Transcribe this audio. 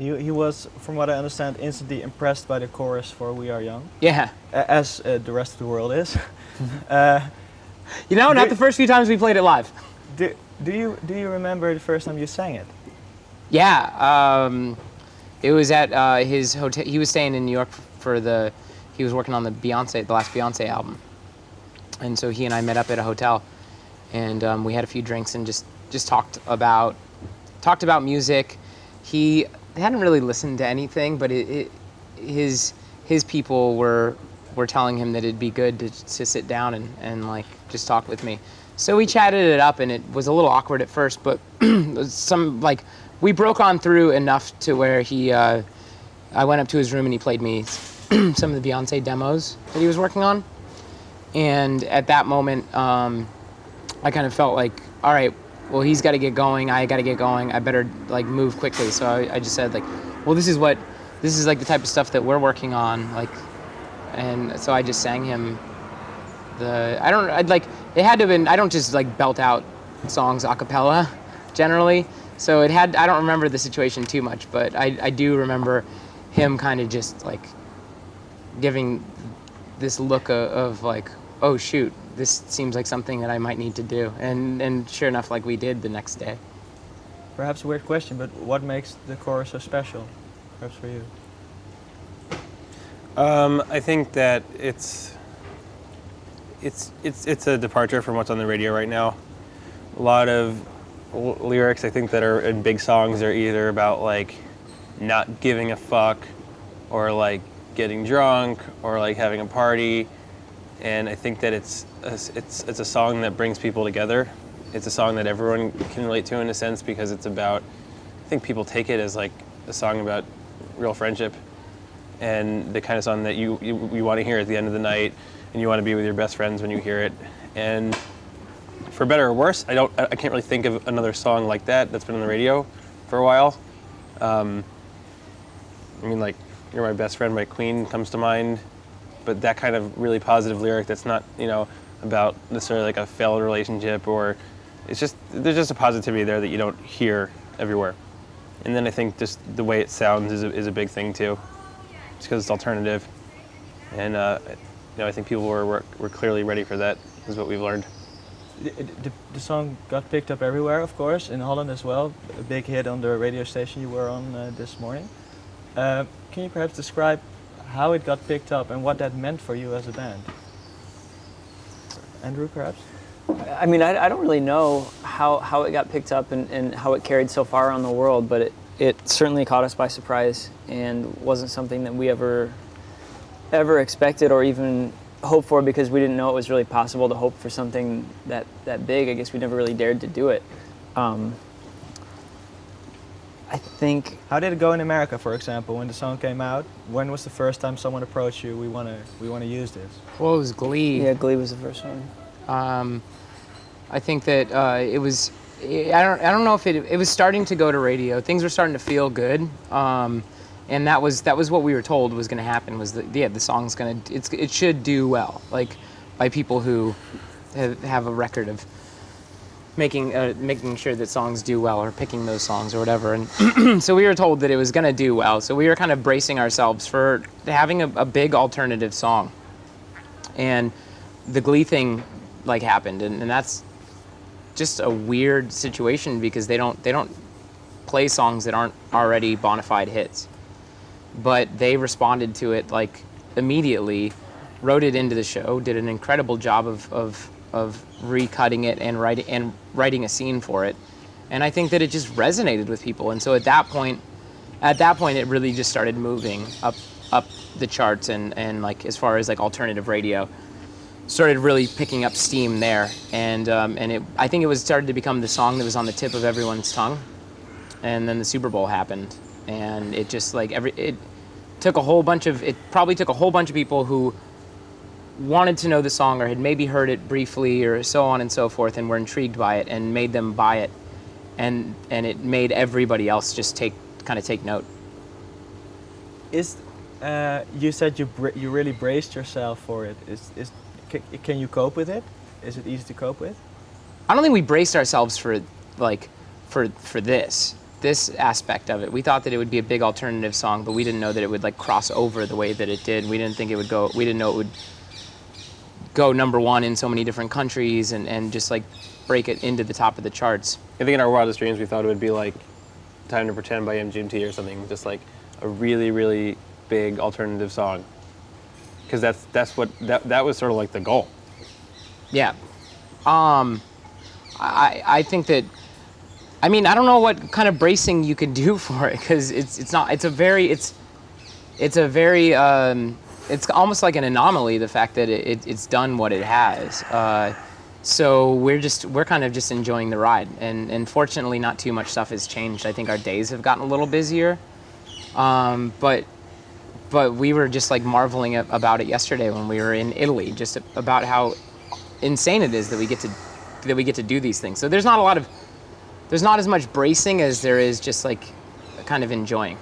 He was, from what I understand, instantly impressed by the chorus for "We Are Young." Yeah. As the rest of the world is. You know, not the first few times we played it live. Do you remember the first time you sang it? Yeah. It was at his hotel. He was staying in New York he was working on the last Beyonce album. And so he and I met up at a hotel, and we had a few drinks and just talked about music. He hadn't really listened to anything, but his people were telling him that it'd be good to sit down and like just talk with me. So we chatted it up, and it was a little awkward at first, but we broke on through enough to where I went up to his room and he played me some of the Beyonce demos that he was working on. And at that moment, I kind of felt like, all right, well, he's got to get going. I got to get going. I better like move quickly. So I just said like, well, this is like the type of stuff that we're working on. Like, and so I just sang him I don't just like belt out songs a cappella generally. So I don't remember the situation too much, but I do remember him kind of just like giving this look of like, oh shoot, this seems like something that I might need to do. And sure enough, like we did the next day. Perhaps a weird question, but what makes the chorus so special, perhaps for you? I think that it's a departure from what's on the radio right now. A lot of lyrics I think that are in big songs are either about like not giving a fuck, or like getting drunk, or like having a party. And I think that it's a song that brings people together. It's a song that everyone can relate to in a sense, because it's about, I think people take it as like a song about real friendship, and the kind of song that you want to hear at the end of the night, and you want to be with your best friends when you hear it. And for better or worse, I can't really think of another song like that's been on the radio for a while. I mean, like "You're My Best Friend" by Queen comes to mind, but that kind of really positive lyric that's not, about necessarily like a failed relationship, or there's just a positivity there that you don't hear everywhere. And then I think just the way it sounds is a big thing too, just because it's alternative. And I think people were clearly ready for that, is what we've learned. The song got picked up everywhere, of course, in Holland as well. A big hit on the radio station you were on this morning. Can you perhaps describe how it got picked up and what that meant for you as a band? Andrew, perhaps? I mean, I don't really know how it got picked up and how it carried so far around the world, but it certainly caught us by surprise and wasn't something that we ever expected or even hoped for, because we didn't know it was really possible to hope for something that big. I guess we never really dared to do it. I think. How did it go in America, for example, when the song came out? When was the first time someone approached you? We want to use this. Well, it was Glee. Yeah, Glee was the first one. I think that it was. I don't know if it was starting to go to radio. Things were starting to feel good, and that was what we were told was going to happen. Was that the song's it should do well, like by people who have a record of making sure that songs do well, or picking those songs or whatever. And so we were told that it was going to do well. So we were kind of bracing ourselves for having a big alternative song. And the Glee thing like happened, and that's just a weird situation, because they don't play songs that aren't already bona fide hits. But they responded to it like immediately, wrote it into the show, did an incredible job of recutting it and writing a scene for it. And I think that it just resonated with people. And so at that point it really just started moving up the charts, and like as far as like alternative radio started really picking up steam there. And I think it started to become the song that was on the tip of everyone's tongue. And then the Super Bowl happened, and it just like it probably took a whole bunch of people who wanted to know the song or had maybe heard it briefly or so on and so forth, and were intrigued by it and made them buy it, and it made everybody else just take note. You said you really braced yourself for it. Can you cope with it? Is it easy to cope with? I don't think we braced ourselves for this. this aspect of it. We thought that it would be a big alternative song, but we didn't know that it would like cross over the way that it did. We didn't think it would go. We didn't know it would go #1 in so many different countries and just like break it into the top of the charts. I think in our wildest dreams we thought it would be like Time to Pretend by MGMT or something, just like a really, really big alternative song. Because that was sort of like the goal. Yeah. I think that, I mean, I don't know what kind of bracing you could do for it, because it's almost like an anomaly, the fact that it's done what it has. So we're kind of just enjoying the ride, and fortunately not too much stuff has changed. I think our days have gotten a little busier, but we were just like marveling about it yesterday when we were in Italy, just about how insane it is that we get to do these things. So there's not as much bracing as there is just like kind of enjoying.